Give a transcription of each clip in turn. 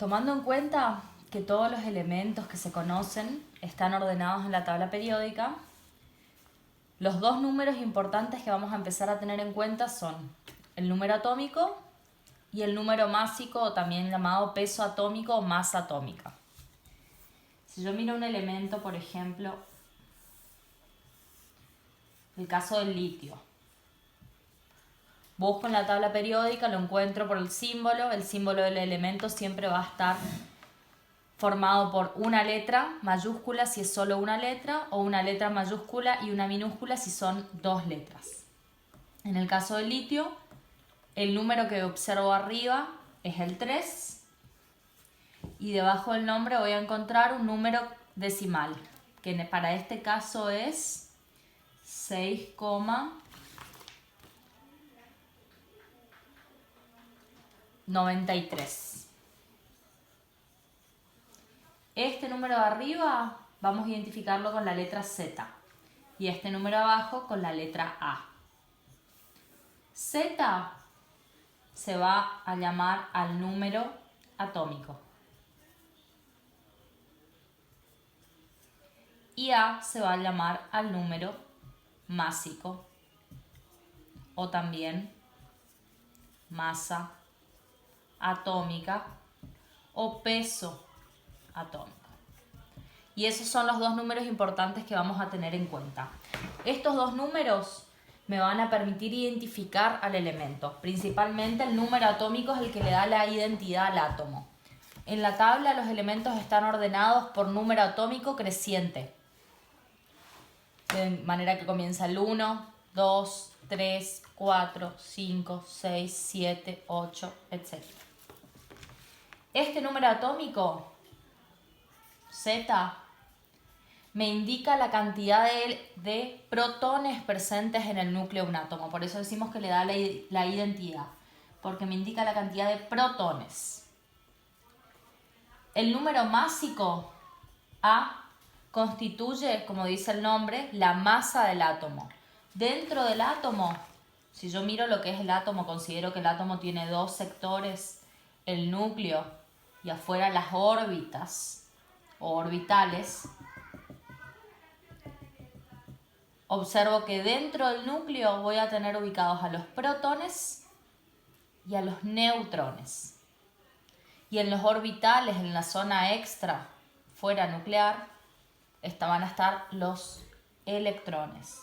Tomando en cuenta que todos los elementos que se conocen están ordenados en la tabla periódica, los dos números importantes que vamos a empezar a tener en cuenta son el número atómico y el número másico, o también llamado peso atómico o masa atómica. Si yo miro un elemento, por ejemplo, el caso del litio, busco en la tabla periódica, lo encuentro por el símbolo del elemento siempre va a estar formado por una letra mayúscula si es solo una letra, o una letra mayúscula y una minúscula si son dos letras. En el caso del litio, el número que observo arriba es el 3 y debajo del nombre voy a encontrar un número decimal, que para este caso es 6,93. Este número de arriba vamos a identificarlo con la letra Z y este número de abajo con la letra A. Z se va a llamar al número atómico y A se va a llamar al número másico o también masa atómica o peso atómico. Y esos son los dos números importantes que vamos a tener en cuenta. Estos dos números me van a permitir identificar al elemento. Principalmente el número atómico es el que le da la identidad al átomo. En la tabla los elementos están ordenados por número atómico creciente. De manera que comienza el 1, 2, 3, 4, 5, 6, 7, 8, etc. Este número atómico Z me indica la cantidad de protones presentes en el núcleo de un átomo. Por eso decimos que le da la identidad, porque me indica la cantidad de protones. El número másico A constituye, como dice el nombre, la masa del átomo. Dentro del átomo, si yo miro lo que es el átomo, considero que el átomo tiene dos sectores, el núcleo y afuera las órbitas o orbitales. Observo que dentro del núcleo voy a tener ubicados a los protones y a los neutrones. Y en los orbitales, en la zona extra, fuera nuclear, van a estar los electrones.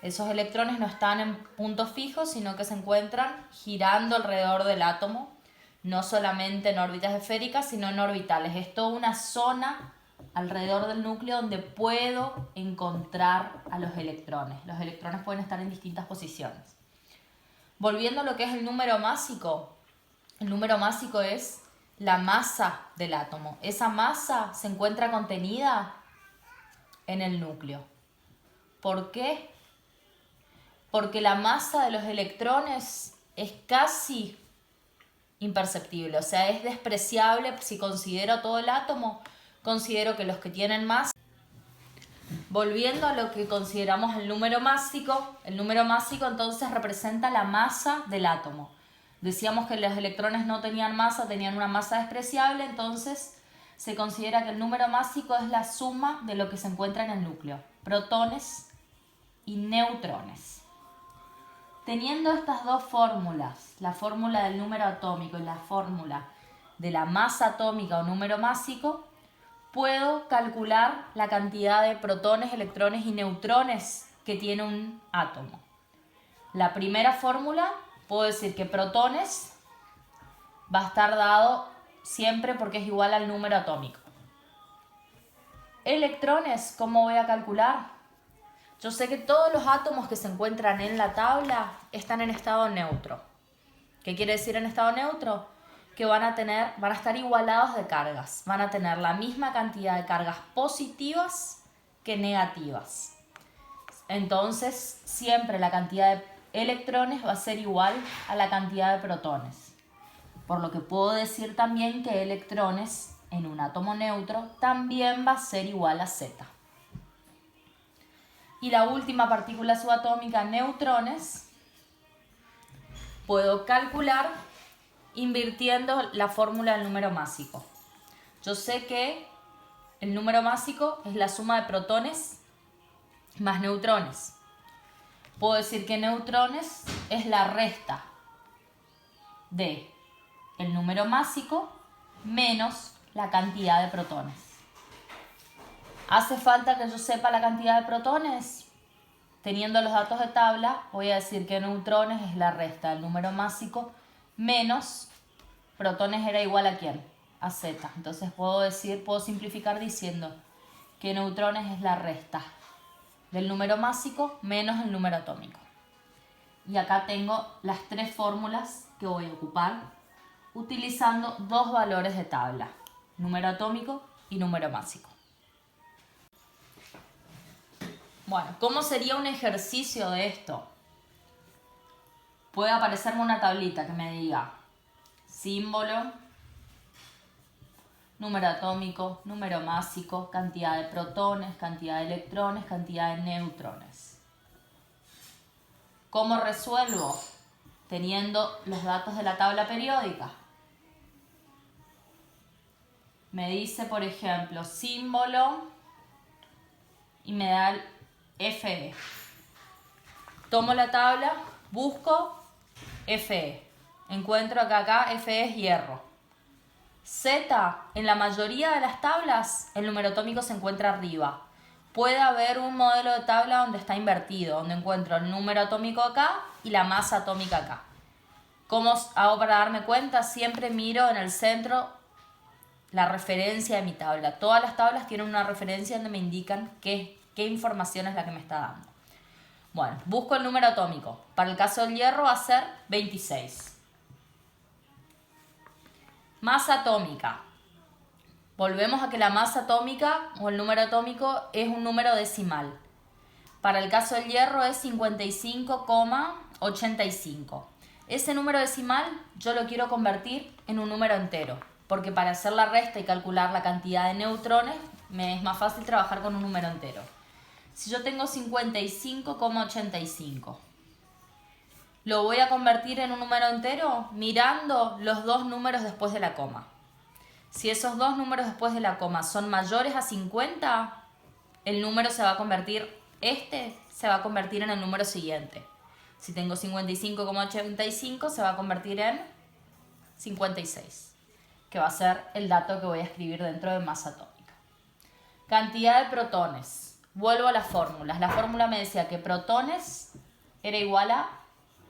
Esos electrones no están en puntos fijos, sino que se encuentran girando alrededor del átomo, no solamente en órbitas esféricas, sino en orbitales. Es toda una zona alrededor del núcleo donde puedo encontrar a los electrones. Los electrones pueden estar en distintas posiciones. Volviendo a lo que es el número másico es la masa del átomo. Esa masa se encuentra contenida en el núcleo. ¿Por qué? Porque la masa de los electrones es casi imperceptible, o sea, es despreciable. Si considero todo el átomo, considero que los que tienen más. Volviendo a lo que consideramos el número másico entonces representa la masa del átomo. Decíamos que los electrones no tenían masa, tenían una masa despreciable, entonces se considera que el número másico es la suma de lo que se encuentra en el núcleo, protones y neutrones. Teniendo estas dos fórmulas, la fórmula del número atómico y la fórmula de la masa atómica o número másico, puedo calcular la cantidad de protones, electrones y neutrones que tiene un átomo. La primera fórmula, puedo decir que protones va a estar dado siempre porque es igual al número atómico. Electrones, ¿cómo voy a calcular? Yo sé que todos los átomos que se encuentran en la tabla están en estado neutro. ¿Qué quiere decir en estado neutro? Que van a estar igualados de cargas. Van a tener la misma cantidad de cargas positivas que negativas. Entonces, siempre la cantidad de electrones va a ser igual a la cantidad de protones. Por lo que puedo decir también que electrones en un átomo neutro también va a ser igual a Z. Y la última partícula subatómica, neutrones, puedo calcular invirtiendo la fórmula del número másico. Yo sé que el número másico es la suma de protones más neutrones. Puedo decir que neutrones es la resta de el número másico menos la cantidad de protones. ¿Hace falta que yo sepa la cantidad de protones? Teniendo los datos de tabla, voy a decir que neutrones es la resta del número másico menos protones era igual a ¿quién? A Z. Entonces puedo simplificar diciendo que neutrones es la resta del número másico menos el número atómico. Y acá tengo las tres fórmulas que voy a ocupar utilizando dos valores de tabla, número atómico y número másico. Bueno, ¿cómo sería un ejercicio de esto? Puede aparecerme una tablita que me diga símbolo, número atómico, número másico, cantidad de protones, cantidad de electrones, cantidad de neutrones. ¿Cómo resuelvo? Teniendo los datos de la tabla periódica. Me dice, por ejemplo, símbolo y me da el Fe. Tomo la tabla, busco Fe. Encuentro acá Fe es hierro. Z, en la mayoría de las tablas, el número atómico se encuentra arriba. Puede haber un modelo de tabla donde está invertido, donde encuentro el número atómico acá y la masa atómica acá. ¿Cómo hago para darme cuenta? Siempre miro en el centro la referencia de mi tabla. Todas las tablas tienen una referencia donde me indican qué información es la que me está dando. Bueno, busco el número atómico. Para el caso del hierro va a ser 26. Masa atómica. Volvemos a que la masa atómica o el número atómico es un número decimal. Para el caso del hierro es 55,85. Ese número decimal yo lo quiero convertir en un número entero, porque para hacer la resta y calcular la cantidad de neutrones me es más fácil trabajar con un número entero. Si yo tengo 55,85, lo voy a convertir en un número entero mirando los dos números después de la coma. Si esos dos números después de la coma son mayores a 50, el número se va a convertir en el número siguiente. Si tengo 55,85 se va a convertir en 56, que va a ser el dato que voy a escribir dentro de masa atómica. Cantidad de protones. Vuelvo a las fórmulas. La fórmula me decía que protones era igual a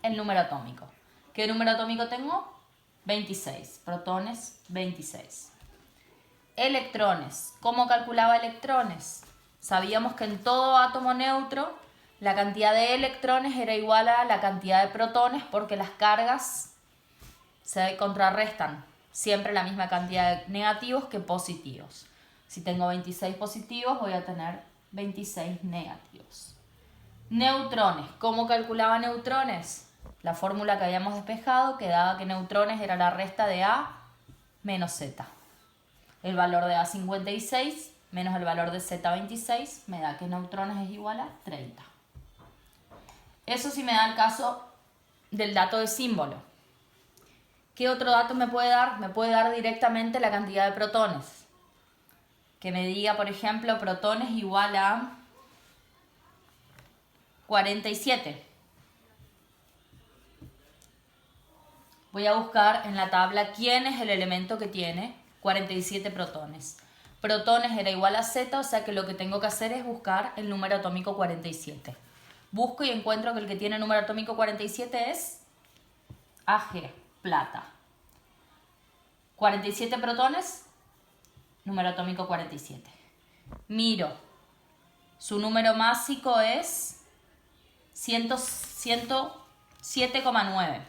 el número atómico. ¿Qué número atómico tengo? 26. Protones, 26. Electrones. ¿Cómo calculaba electrones? Sabíamos que en todo átomo neutro la cantidad de electrones era igual a la cantidad de protones porque las cargas se contrarrestan. Siempre la misma cantidad de negativos que positivos. Si tengo 26 positivos voy a tener 26 negativos. Neutrones. ¿Cómo calculaba neutrones? La fórmula que habíamos despejado que daba que neutrones era la resta de A menos Z. El valor de A 56 menos el valor de Z 26 me da que neutrones es igual a 30. Eso sí me da el caso del dato de símbolo. ¿Qué otro dato me puede dar? Me puede dar directamente la cantidad de protones. Que me diga, por ejemplo, protones igual a 47. Voy a buscar en la tabla quién es el elemento que tiene 47 protones. Protones era igual a Z, o sea que lo que tengo que hacer es buscar el número atómico 47. Busco y encuentro que el que tiene el número atómico 47 es Ag, plata. 47 protones, número atómico 47. Miro, su número másico es 107,9.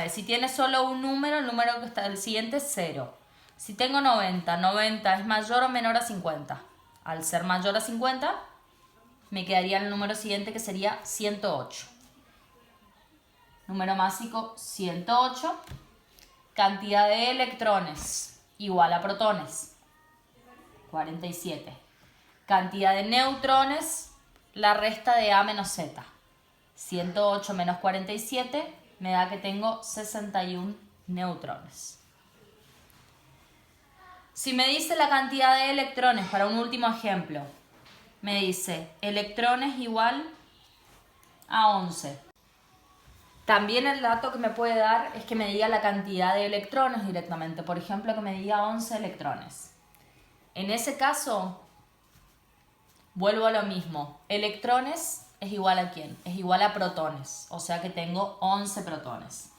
Si tiene solo un número, el número que está el siguiente es 0. Si tengo 90, 90 es mayor o menor a 50. Al ser mayor a 50, me quedaría el número siguiente que sería 108. Número másico 108. Cantidad de electrones igual a protones, 47. Cantidad de neutrones, la resta de A menos Z. 108 menos 47 me da que tengo 61 neutrones. Si me dice la cantidad de electrones, para un último ejemplo, me dice electrones igual a 11. También el dato que me puede dar es que me diga la cantidad de electrones directamente. Por ejemplo, que me diga 11 electrones. En ese caso, vuelvo a lo mismo. Electrones es igual a ¿quién? Es igual a protones. O sea que tengo 11 protones.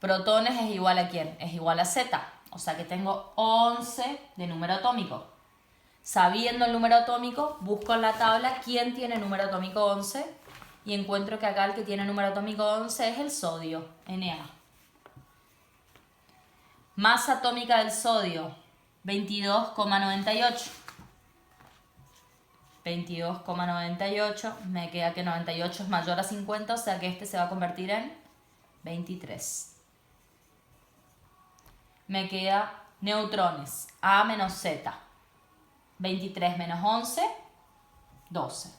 Protones es igual a ¿quién? Es igual a Z. O sea que tengo 11 de número atómico. Sabiendo el número atómico, busco en la tabla quién tiene número atómico 11 y encuentro que acá el que tiene número atómico 11 es el sodio, Na. Masa atómica del sodio, 22,98. 22,98, me queda que 98 es mayor a 50, o sea que este se va a convertir en 23. Me queda neutrones, A menos Z. 23 menos 11, 12.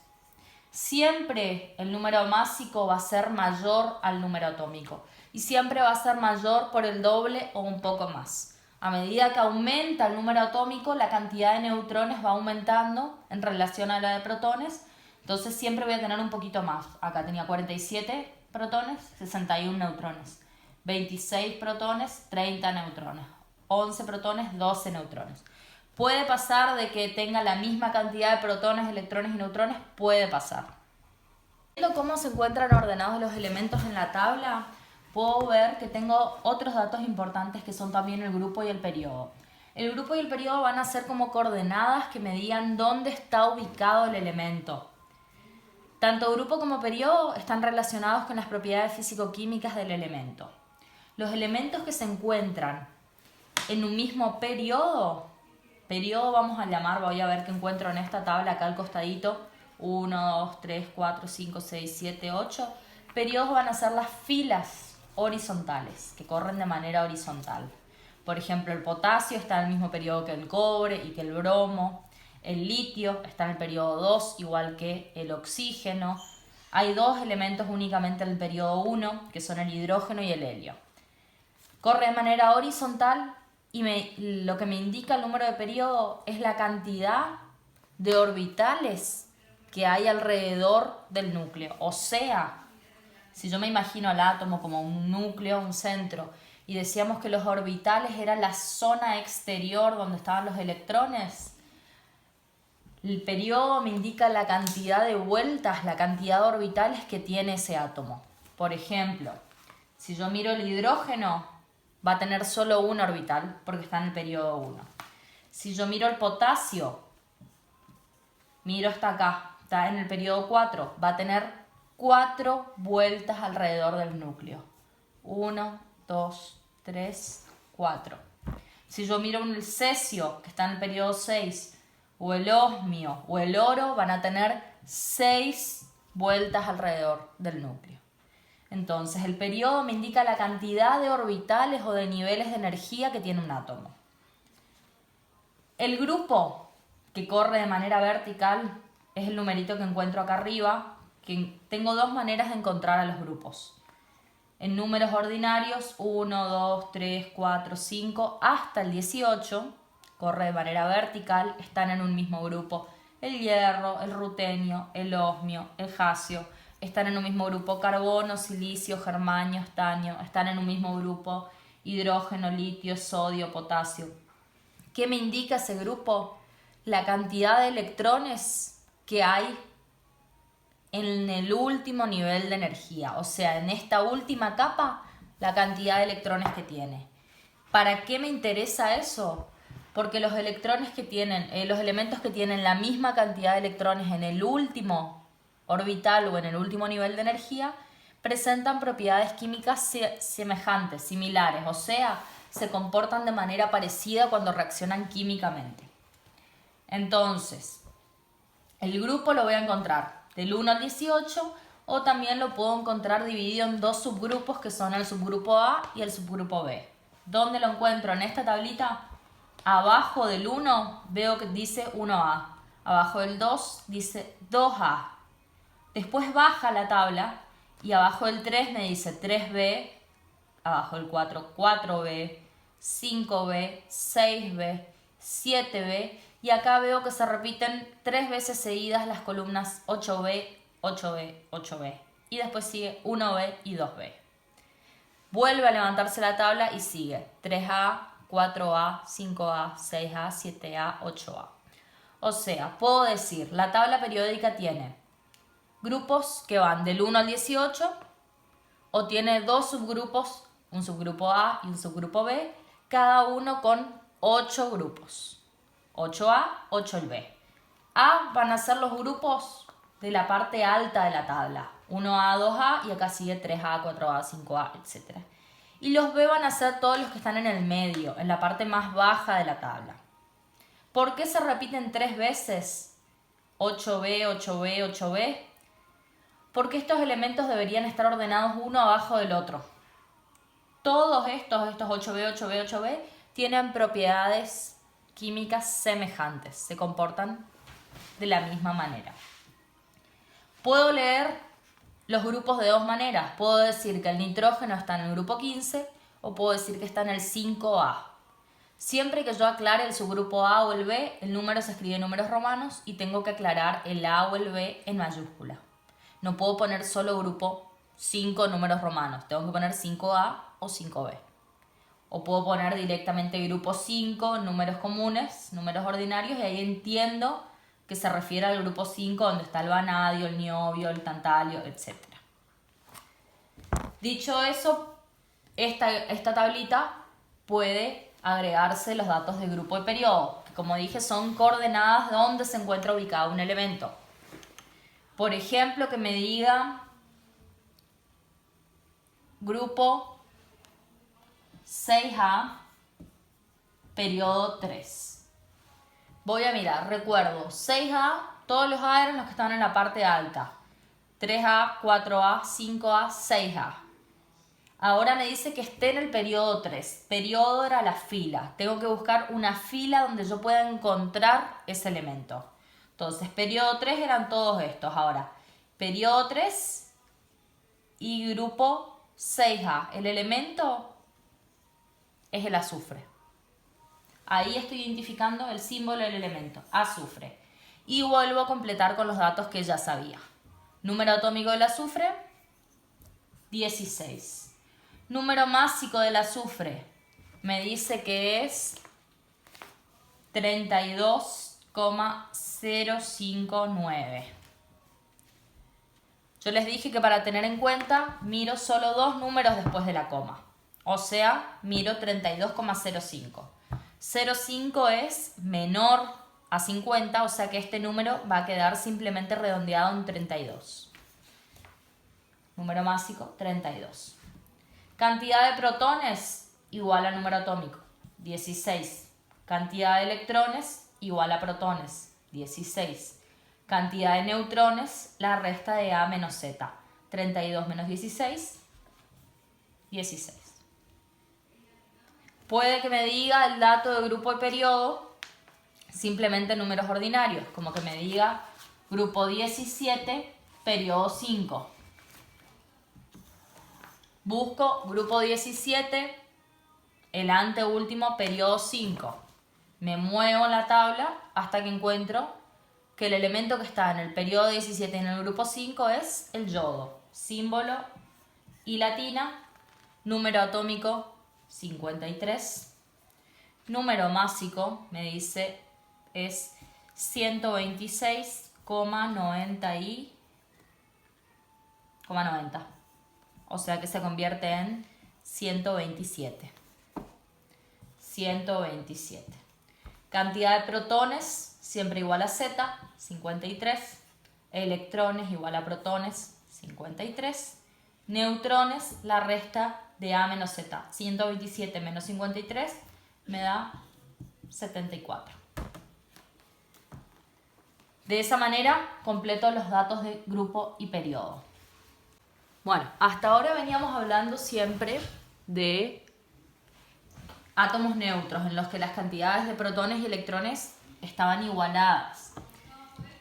Siempre el número másico va a ser mayor al número atómico. Y siempre va a ser mayor por el doble o un poco más. A medida que aumenta el número atómico, la cantidad de neutrones va aumentando en relación a la de protones. Entonces siempre voy a tener un poquito más. Acá tenía 47 protones, 61 neutrones. 26 protones, 30 neutrones. 11 protones, 12 neutrones. Puede pasar de que tenga la misma cantidad de protones, electrones y neutrones, puede pasar. Viendo cómo se encuentran ordenados los elementos en la tabla, puedo ver que tengo otros datos importantes que son también el grupo y el periodo. El grupo y el periodo van a ser como coordenadas que me digan dónde está ubicado el elemento. Tanto grupo como periodo están relacionados con las propiedades físico-químicas del elemento. Los elementos que se encuentran en un mismo periodo vamos a llamar, voy a ver que encuentro en esta tabla acá al costadito, 1, 2, 3, 4, 5, 6, 7, 8. Periodos van a ser las filas horizontales, que corren de manera horizontal. Por ejemplo, el potasio está en el mismo periodo que el cobre y que el bromo. El litio está en el periodo 2, igual que el oxígeno. Hay dos elementos únicamente en el periodo 1, que son el hidrógeno y el helio. Corre de manera horizontal y lo que me indica el número de periodo es la cantidad de orbitales que hay alrededor del núcleo. O sea, si yo me imagino al átomo como un núcleo, un centro, y decíamos que los orbitales eran la zona exterior donde estaban los electrones, el periodo me indica la cantidad de vueltas, la cantidad de orbitales que tiene ese átomo. Por ejemplo, si yo miro el hidrógeno, va a tener solo un orbital porque está en el periodo 1. Si yo miro el potasio, miro hasta acá, está en el periodo 4, va a tener 4 vueltas alrededor del núcleo. 1, 2, 3, 4. Si yo miro el cesio, que está en el periodo 6, o el osmio o el oro, van a tener 6 vueltas alrededor del núcleo. Entonces, el periodo me indica la cantidad de orbitales o de niveles de energía que tiene un átomo. El grupo que corre de manera vertical es el numerito que encuentro acá arriba, que tengo dos maneras de encontrar a los grupos. En números ordinarios, 1, 2, 3, 4, 5, hasta el 18, corre de manera vertical, están en un mismo grupo. El hierro, el rutenio, el osmio, el jasio, están en un mismo grupo. Carbono, silicio, germanio, estaño, están en un mismo grupo. Hidrógeno, litio, sodio, potasio. ¿Qué me indica ese grupo? La cantidad de electrones que hay en el último nivel de energía. O sea, en esta última capa, la cantidad de electrones que tiene. ¿Para qué me interesa eso? Porque los electrones que tienen, los elementos que tienen la misma cantidad de electrones en el último orbital o en el último nivel de energía, presentan propiedades químicas semejantes, similares, o sea, se comportan de manera parecida cuando reaccionan químicamente. Entonces, el grupo lo voy a encontrar del 1 al 18 o también lo puedo encontrar dividido en dos subgrupos que son el subgrupo A y el subgrupo B. ¿Dónde lo encuentro? En esta tablita. Abajo del 1 veo que dice 1A. Abajo del 2 dice 2A. Después baja la tabla y abajo del 3 me dice 3B. Abajo del 4, 4B, 5B, 6B 7b, y acá veo que se repiten 3 veces seguidas las columnas 8b, 8b, 8b, y después sigue 1b y 2b. Vuelve a levantarse la tabla y sigue 3a, 4a, 5a, 6a, 7a, 8a. O sea, puedo decir, la tabla periódica tiene grupos que van del 1 al 18, o tiene dos subgrupos, un subgrupo A y un subgrupo B, cada uno con 8 grupos. 8A, 8 el B. A van a ser los grupos de la parte alta de la tabla. 1A, 2A y acá sigue 3A, 4A, 5A, etc. Y los B van a ser todos los que están en el medio, en la parte más baja de la tabla. ¿Por qué se repiten 3 veces 8B, 8B, 8B? Porque estos elementos deberían estar ordenados uno abajo del otro. Todos estos 8B, 8B, 8B, tienen propiedades químicas semejantes, se comportan de la misma manera. Puedo leer los grupos de dos maneras. Puedo decir que el nitrógeno está en el grupo 15 o puedo decir que está en el 5A. Siempre que yo aclare el subgrupo A o el B, el número se escribe en números romanos y tengo que aclarar el A o el B en mayúscula. No puedo poner solo grupo 5 números romanos, tengo que poner 5A o 5B. O puedo poner directamente grupo 5, números comunes, números ordinarios, y ahí entiendo que se refiere al grupo 5 donde está el vanadio, el niobio, el tantalio, etc. Dicho eso, esta tablita puede agregarse los datos de grupo y periodo, que como dije son coordenadas de donde se encuentra ubicado un elemento. Por ejemplo, que me diga grupo 6A, periodo 3. Voy a mirar, recuerdo, 6A, todos los A eran los que estaban en la parte alta. 3A, 4A, 5A, 6A. Ahora me dice que esté en el periodo 3. Periodo era la fila. Tengo que buscar una fila donde yo pueda encontrar ese elemento. Entonces, periodo 3 eran todos estos. Ahora, periodo 3 y grupo 6A. El elemento es el azufre. Ahí estoy identificando el símbolo del elemento, azufre. Y vuelvo a completar con los datos que ya sabía. Número atómico del azufre, 16. Número másico del azufre, me dice que es 32,059. Yo les dije que para tener en cuenta, miro solo dos números después de la coma. O sea, miro 32,05. 0,5 es menor a 50, o sea que este número va a quedar simplemente redondeado en 32. Número másico, 32. Cantidad de protones igual a número atómico, 16. Cantidad de electrones igual a protones, 16. Cantidad de neutrones, la resta de A menos Z. 32 menos 16, 16. Puede que me diga el dato de grupo y periodo, simplemente números ordinarios, como que me diga grupo 17, periodo 5. Busco grupo 17, el anteúltimo, periodo 5. Me muevo en la tabla hasta que encuentro que el elemento que está en el periodo 17 y en el grupo 5 es el yodo. Símbolo y latina, número atómico 53. Número másico, me dice, es 126,90. O sea que se convierte en 127. 127. Cantidad de protones, siempre igual a Z, 53. Electrones igual a protones, 53. Neutrones, la resta de A menos Z. 127 menos 53 me da 74. De esa manera completo los datos de grupo y periodo. Bueno, hasta ahora veníamos hablando siempre de átomos neutros, en los que las cantidades de protones y electrones estaban igualadas.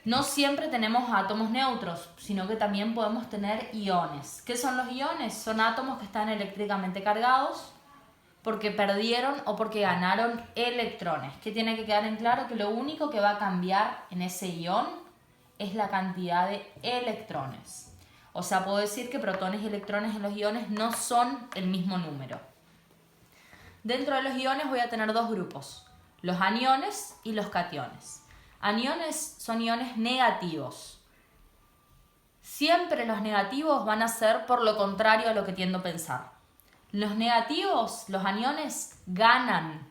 No siempre tenemos átomos neutros, sino que también podemos tener iones. ¿Qué son los iones? Son átomos que están eléctricamente cargados, porque perdieron o porque ganaron electrones. ¿Qué tiene que quedar en claro? Que lo único que va a cambiar en ese ion es la cantidad de electrones. O sea, puedo decir que protones y electrones en los iones no son el mismo número. Dentro de los iones voy a tener dos grupos, los aniones y los cationes. Aniones son iones negativos. Siempre los negativos van a ser por lo contrario a lo que tiendo a pensar. Los negativos, los aniones, ganan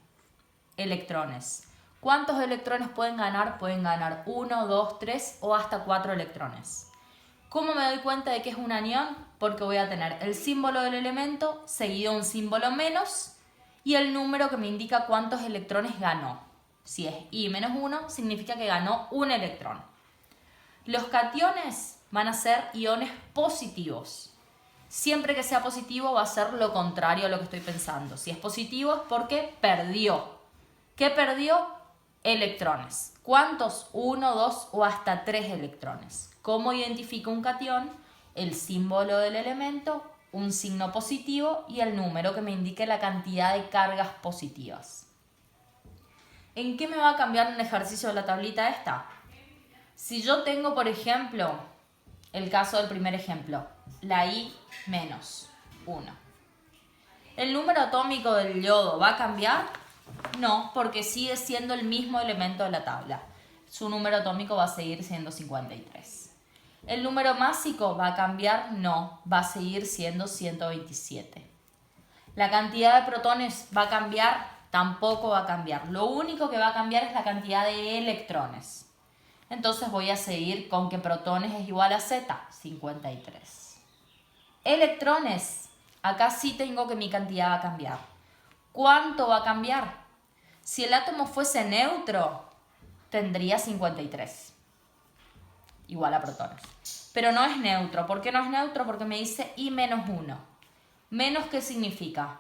electrones. ¿Cuántos electrones pueden ganar? Pueden ganar 1, 2, 3 o hasta 4 electrones. ¿Cómo me doy cuenta de que es un anión? Porque voy a tener el símbolo del elemento seguido de un símbolo menos y el número que me indica cuántos electrones ganó. Si es I menos 1, significa que ganó un electrón. Los cationes van a ser iones positivos. Siempre que sea positivo va a ser lo contrario a lo que estoy pensando. Si es positivo es porque perdió. ¿Qué perdió? Electrones. ¿Cuántos? 1, 2 o hasta 3 electrones. ¿Cómo identifico un catión? El símbolo del elemento, un signo positivo y el número que me indique la cantidad de cargas positivas. ¿En qué me va a cambiar un ejercicio de la tablita esta? Si yo tengo, por ejemplo, el caso del primer ejemplo, la I menos 1. ¿El número atómico del yodo va a cambiar? No, porque sigue siendo el mismo elemento de la tabla. Su número atómico va a seguir siendo 53. ¿El número másico va a cambiar? No, va a seguir siendo 127. ¿La cantidad de protones va a cambiar? Tampoco va a cambiar. Lo único que va a cambiar es la cantidad de electrones. Entonces voy a seguir con que protones es igual a Z, 53. Electrones, acá sí tengo que mi cantidad va a cambiar. ¿Cuánto va a cambiar? Si el átomo fuese neutro, tendría 53. Igual a protones. Pero no es neutro. ¿Por qué no es neutro? Porque me dice I menos 1. ¿Menos qué significa?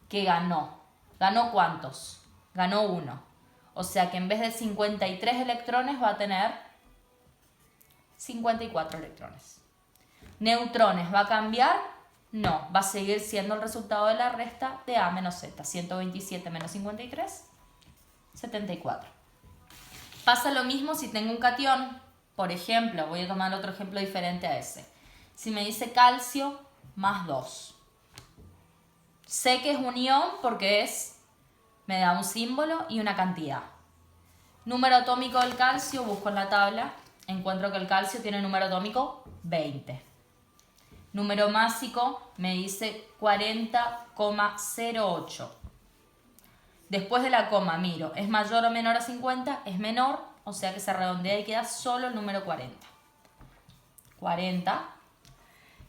Que ganó. ¿Ganó cuántos? Ganó 1. O sea que en vez de 53 electrones va a tener 54 electrones. ¿Neutrones va a cambiar? No, va a seguir siendo el resultado de la resta de A menos Z. 127 menos 53, 74. Pasa lo mismo si tengo un catión. Por ejemplo, voy a tomar otro ejemplo diferente a ese. Si me dice calcio más 2. Sé que es un ion porque me da un símbolo y una cantidad. Número atómico del calcio, busco en la tabla. Encuentro que el calcio tiene número atómico 20. Número másico me dice 40,08. Después de la coma miro, ¿es mayor o menor a 50? Es menor, o sea que se redondea y queda solo el número 40. 40.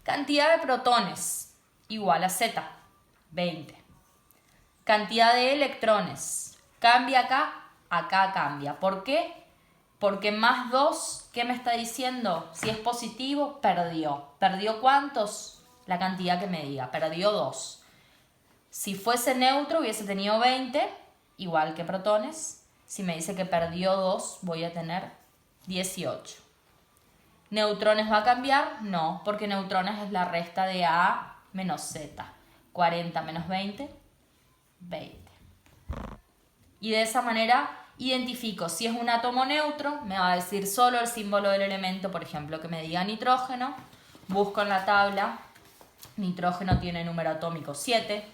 Cantidad de protones igual a Z, 20. Cantidad de electrones. ¿Cambia acá? Acá cambia. ¿Por qué? Porque más 2, ¿qué me está diciendo? Si es positivo, perdió. ¿Perdió cuántos? La cantidad que me diga. Perdió 2. Si fuese neutro, hubiese tenido 20, igual que protones. Si me dice que perdió 2, voy a tener 18. ¿Neutrones va a cambiar? No, porque neutrones es la resta de A menos Z. 40 menos 20, 20. Y de esa manera identifico si es un átomo neutro, me va a decir solo el símbolo del elemento, por ejemplo, que me diga nitrógeno. Busco en la tabla, nitrógeno tiene número atómico 7,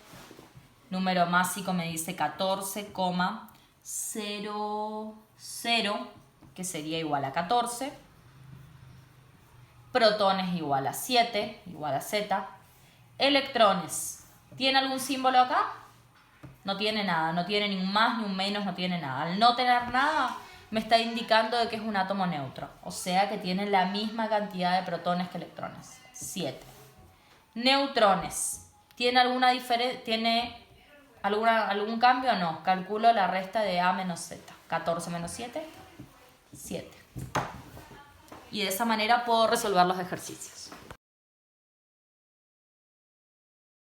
número másico me dice 14,00, que sería igual a 14. Protones igual a 7, igual a Z. Electrones, ¿tiene algún símbolo acá? No tiene nada, no tiene ni un más ni un menos, no tiene nada. Al no tener nada, me está indicando de que es un átomo neutro. O sea que tiene la misma cantidad de protones que electrones. 7. Neutrones. ¿Tiene alguna diferencia? ¿Tiene algún cambio o no? Calculo la resta de A menos Z. 14 menos 7, 7. Y de esa manera puedo resolver los ejercicios.